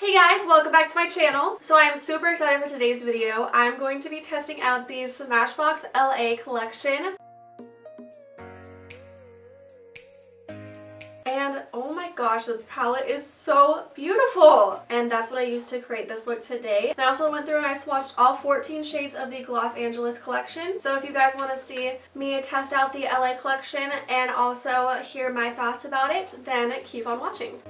Hey guys, welcome back to my channel. So I am super excited for today's video. I'm going to be testing out the Smashbox LA Collection. And oh my gosh, this palette is so beautiful! And that's what I used to create this look today. And I also went through and I swatched all 14 shades of the Los Angeles collection. So if you guys want to see me test out the LA collection and also hear my thoughts about it, then keep on watching.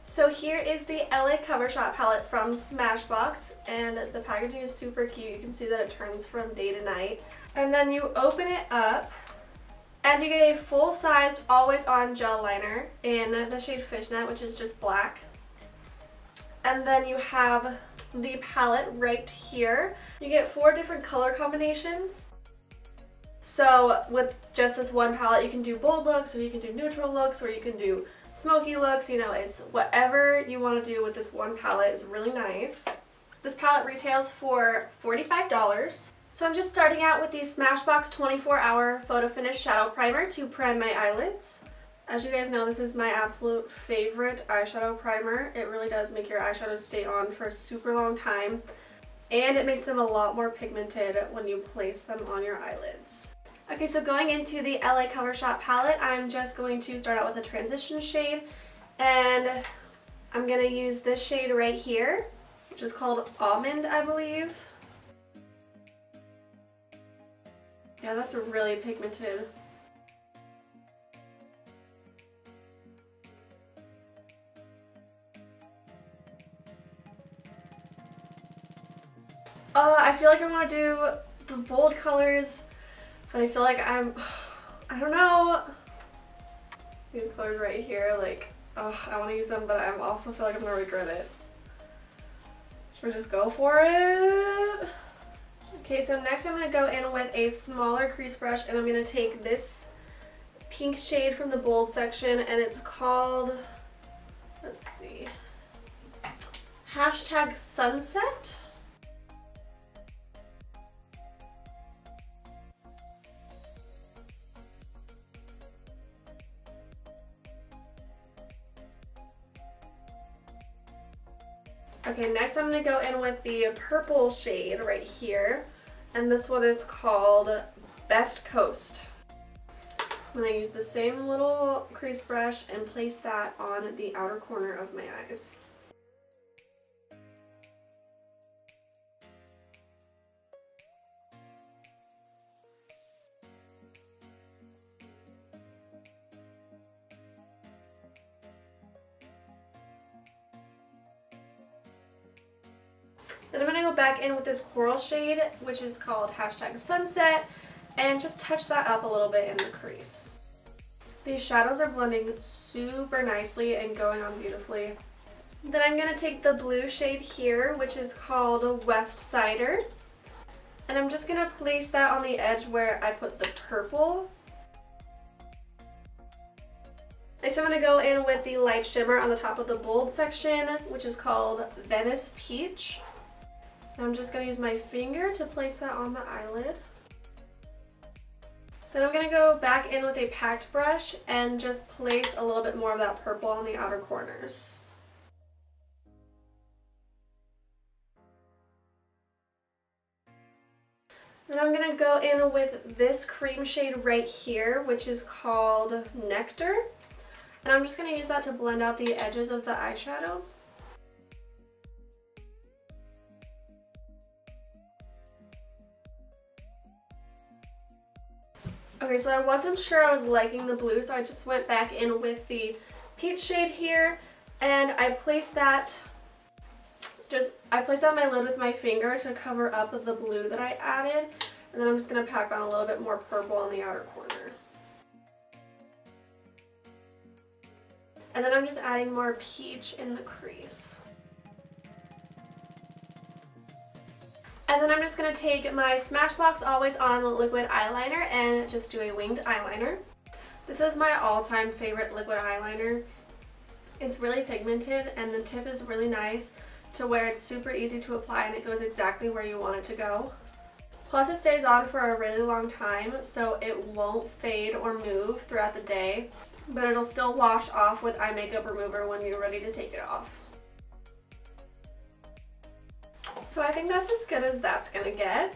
So here is the LA Cover Shop palette from Smashbox, and the packaging is super cute. You can see that it turns from day to night. And then you open it up, and you get a full-sized always-on gel liner in the shade Fishnet, which is just black. And then you have the palette right here. You get 4 different color combinations. So with just this one palette, you can do bold looks, or you can do neutral looks, or you can do smoky looks. You know, it's whatever you want to do with this one palette. It's really nice. This palette retails for $45. So I'm just starting out with the Smashbox 24-Hour Photo Finish Shadow Primer to prime my eyelids. As you guys know, this is my absolute favorite eyeshadow primer. It really does make your eyeshadows stay on for a super long time, and it makes them a lot more pigmented when you place them on your eyelids. Okay, so going into the LA Cover Shop palette, I'm just going to start out with a transition shade, and I'm going to use this shade right here, which is called Almond, I believe. Yeah, that's really pigmented. I feel like I want to do the bold colors, but I feel like I don't know, these colors right here, like, I want to use them, but I also feel like I'm going to regret it. Should we just go for it? Okay, so next I'm going to go in with a smaller crease brush, and I'm going to take this pink shade from the bold section, and it's called, let's see, #Sunset. Okay, next I'm going to go in with the purple shade right here, and this one is called Best Coast. I'm going to use the same little crease brush and place that on the outer corner of my eyes. Then I'm going to go back in with this coral shade, which is called #Sunset, and just touch that up a little bit in the crease. These shadows are blending super nicely and going on beautifully. Then I'm going to take the blue shade here, which is called West Sider, and I'm just going to place that on the edge where I put the purple. Next I'm going to go in with the light shimmer on the top of the bold section, which is called Venice Peach. I'm just going to use my finger to place that on the eyelid. Then I'm going to go back in with a packed brush and just place a little bit more of that purple on the outer corners. Then I'm going to go in with this cream shade right here, which is called Nectar. And I'm just going to use that to blend out the edges of the eyeshadow. Okay, so I wasn't sure I was liking the blue, so I just went back in with the peach shade here, and I placed that on my lid with my finger to cover up the blue that I added, and then I'm just going to pack on a little bit more purple on the outer corner. And then I'm just adding more peach in the crease. And then I'm just going to take my Smashbox Always On liquid eyeliner and just do a winged eyeliner. This is my all-time favorite liquid eyeliner. It's really pigmented, and the tip is really nice to where it's super easy to apply, and it goes exactly where you want it to go. Plus it stays on for a really long time, so it won't fade or move throughout the day, but it'll still wash off with eye makeup remover when you're ready to take it off. So I think that's as good as that's gonna get.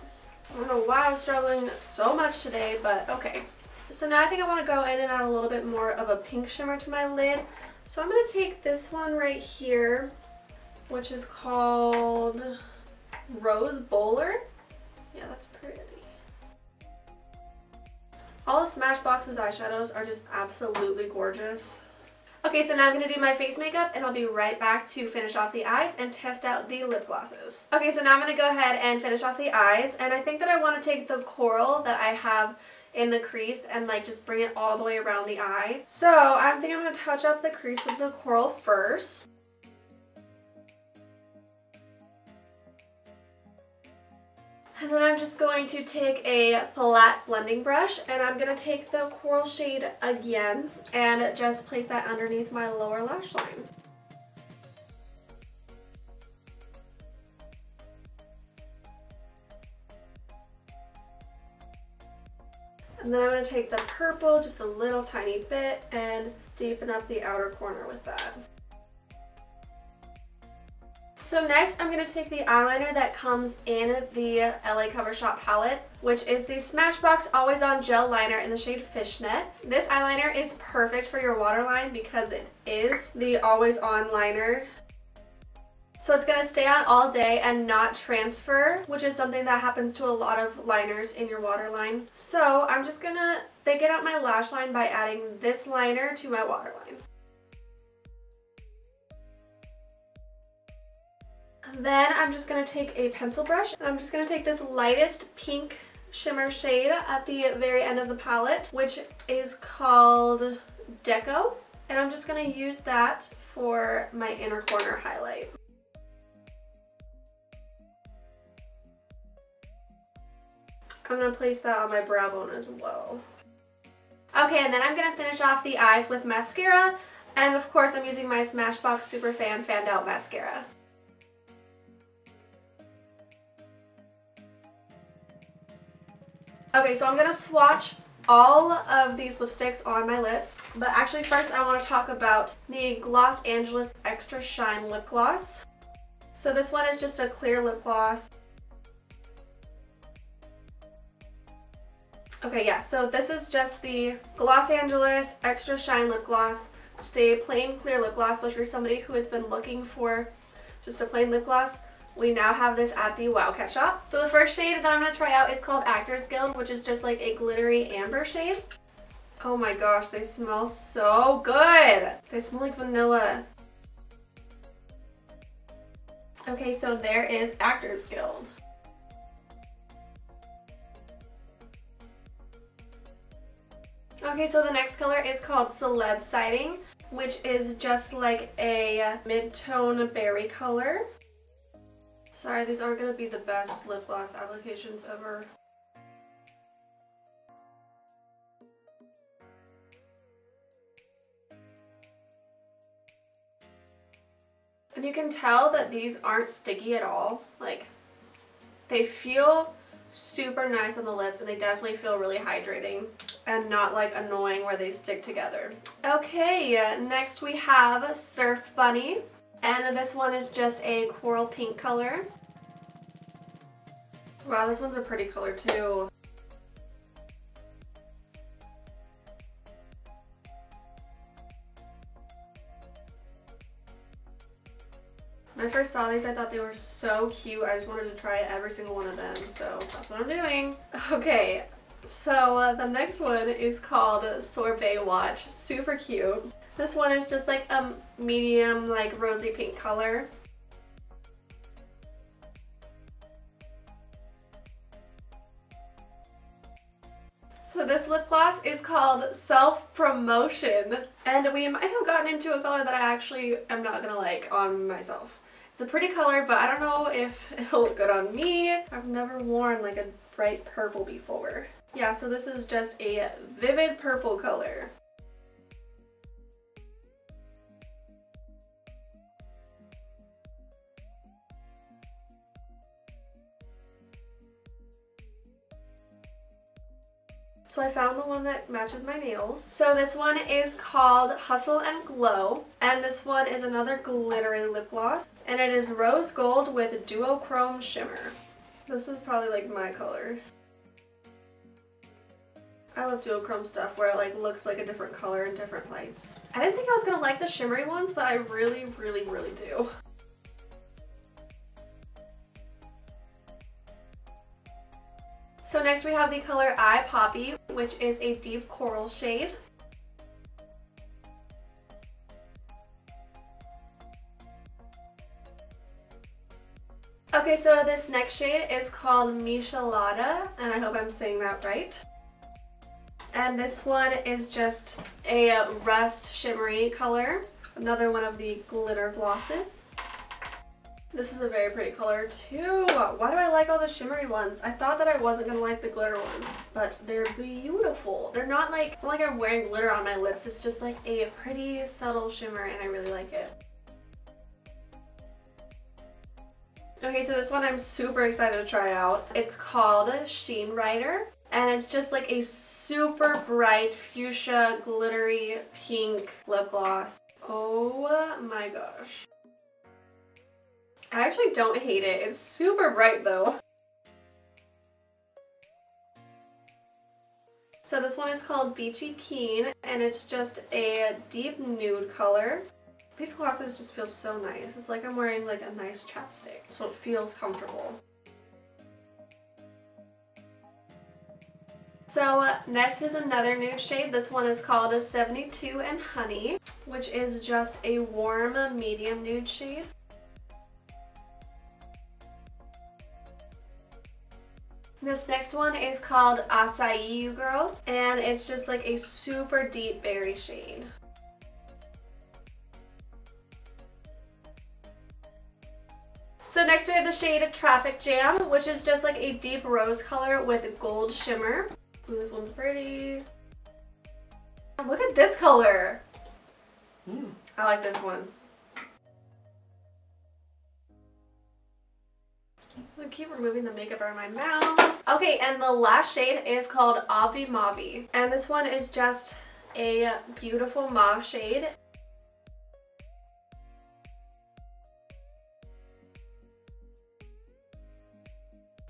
I don't know why I was struggling so much today, but okay. So now I think I want to go in and add a little bit more of a pink shimmer to my lid. So I'm going to take this one right here, which is called Rose Bowler. Yeah, that's pretty. All of Smashbox's eyeshadows are just absolutely gorgeous. Okay, so now I'm going to do my face makeup and I'll be right back to finish off the eyes and test out the lip glosses. Okay, so now I'm going to go ahead and finish off the eyes, and I think that I want to take the coral that I have in the crease and like just bring it all the way around the eye. So I think I'm going to touch up the crease with the coral first. And then I'm just going to take a flat blending brush and I'm going to take the coral shade again and just place that underneath my lower lash line. And then I'm going to take the purple just a little tiny bit and deepen up the outer corner with that. So next I'm going to take the eyeliner that comes in the LA Cover Shop palette, which is the Smashbox Always On Gel Liner in the shade Fishnet. This eyeliner is perfect for your waterline because it is the Always On liner. So it's going to stay on all day and not transfer, which is something that happens to a lot of liners in your waterline. So I'm just going to thicken out my lash line by adding this liner to my waterline. Then I'm just going to take a pencil brush and I'm just going to take this lightest pink shimmer shade at the very end of the palette, which is called Deco. And I'm just going to use that for my inner corner highlight. I'm going to place that on my brow bone as well. Okay, and then I'm going to finish off the eyes with mascara. And of course I'm using my Smashbox Superfan Fanned Out Mascara. Okay, so I'm going to swatch all of these lipsticks on my lips, but actually first I want to talk about the Los Angeles Extra Shine Lip Gloss. So this one is just a clear lip gloss. Okay, yeah, so this is just the Los Angeles Extra Shine Lip Gloss, just a plain clear lip gloss. So if you're somebody who has been looking for just a plain lip gloss, we now have this at the Wildcat Shop. So the first shade that I'm going to try out is called Actors Guild, which is just like a glittery amber shade. Oh my gosh, they smell so good. They smell like vanilla. Okay, so there is Actors Guild. Okay, so the next color is called Celeb Sighting, which is just like a mid-tone berry color. Sorry, these aren't going to be the best lip gloss applications ever. And you can tell that these aren't sticky at all. Like, they feel super nice on the lips and they definitely feel really hydrating and not like annoying where they stick together. Okay, next we have Surf Bunny. And this one is just a coral pink color. Wow, this one's a pretty color too. When I first saw these, I thought they were so cute. I just wanted to try every single one of them, so that's what I'm doing. Okay, so the next one is called Sorbet Watch. Super cute. This one is just like a medium, like rosy pink color. So this lip gloss is called Self Promotion, and we might have gotten into a color that I actually am not gonna like on myself. It's a pretty color, but I don't know if it'll look good on me. I've never worn like a bright purple before. Yeah, so this is just a vivid purple color. So I found the one that matches my nails. So this one is called Hustle and Glow. And this one is another glittery lip gloss. And it is rose gold with duochrome shimmer. This is probably like my color. I love duochrome stuff where it like looks like a different color in different lights. I didn't think I was gonna like the shimmery ones, but I really, really, really do. So next we have the color Eye Poppy, which is a deep coral shade. Okay, so this next shade is called Michelada, and I hope I'm saying that right. And this one is just a rust shimmery color. Another one of the glitter glosses. This is a very pretty color too. Why do I like all the shimmery ones? I thought that I wasn't gonna like the glitter ones, but they're beautiful. They're not like, it's not like I'm wearing glitter on my lips. It's just like a pretty subtle shimmer and I really like it. Okay, so this one I'm super excited to try out. It's called Sheen Rider, and it's just like a super bright fuchsia glittery pink lip gloss. Oh my gosh. I actually don't hate it. It's super bright though. So this one is called Beachy Keen, and it's just a deep nude color. These glosses just feel so nice. It's like I'm wearing like a nice chapstick, so it feels comfortable. So next is another nude shade. This one is called a 72 and Honey, which is just a warm medium nude shade. This next one is called Acai You Girl, and it's just like a super deep berry shade. So next we have the shade Traffic Jam, which is just like a deep rose color with gold shimmer. Ooh, this one's pretty. Look at this color. I like this one. I keep removing the makeup out of my mouth. Okay, and the last shade is called Avi Mavi. And this one is just a beautiful mauve shade.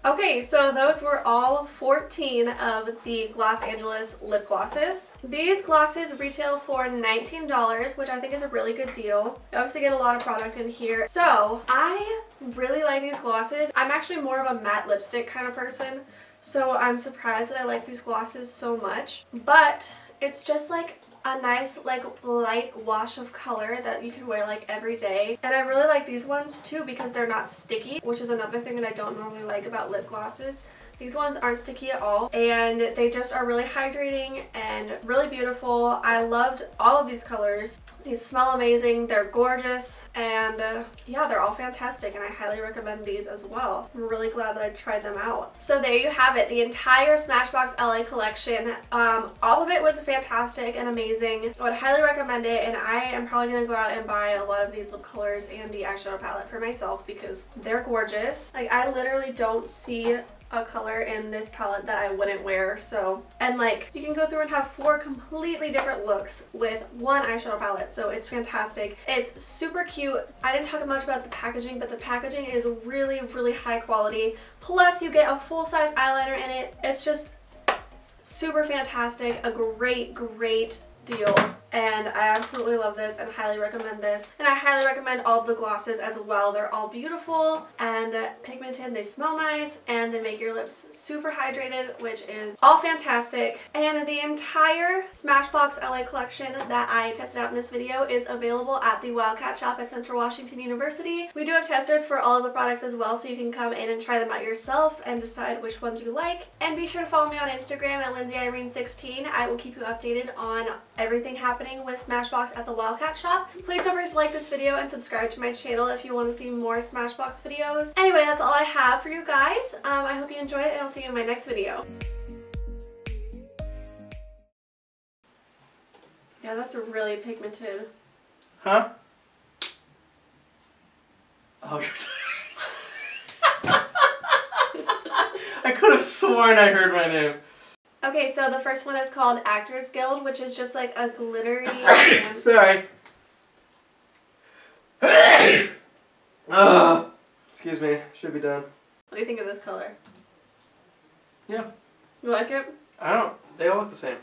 Okay, so those were all 14 of the Los Angeles lip glosses. These glosses retail for $19, which I think is a really good deal. You obviously get a lot of product in here. So I really like these glosses. I'm actually more of a matte lipstick kind of person, so I'm surprised that I like these glosses so much. But it's just like a nice like light wash of color that you can wear like every day. And I really like these ones too because they're not sticky, which is another thing that I don't normally like about lip glosses. These ones aren't sticky at all, and they just are really hydrating and really beautiful. I loved all of these colors. These smell amazing, they're gorgeous, and yeah, they're all fantastic, and I highly recommend these as well. I'm really glad that I tried them out. So there you have it, the entire Smashbox LA collection. All of it was fantastic and amazing. I would highly recommend it, and I am probably going to go out and buy a lot of these lip colors and the eyeshadow palette for myself because they're gorgeous. Like, I literally don't see a color in this palette that I wouldn't wear. So, and like, you can go through and have 4 completely different looks with one eyeshadow palette, so it's fantastic. It's super cute. I didn't talk much about the packaging, but the packaging is really, really high quality. Plus you get a full-size eyeliner in it. It's just super fantastic, a great deal, and I absolutely love this and highly recommend this. And I highly recommend all of the glosses as well. They're all beautiful and pigmented, they smell nice, and they make your lips super hydrated, which is all fantastic. And the entire Smashbox LA collection that I tested out in this video is available at the Wildcat Shop at Central Washington University. We do have testers for all of the products as well, so you can come in and try them out yourself and decide which ones you like. And be sure to follow me on Instagram at LindsayIrene16. I will keep you updated on everything happening with Smashbox at the Wildcat Shop. Please don't forget to like this video and subscribe to my channel if you want to see more Smashbox videos. Anyway, that's all I have for you guys. I hope you enjoyed it, and I'll see you in my next video. Yeah, that's really pigmented. Huh? Oh, I could have sworn I heard my name. Okay, so the first one is called Actors Guild, which is just like a glittery... Sorry. Excuse me. Should be done. What do you think of this color? Yeah. You like it? I don't. They all look the same.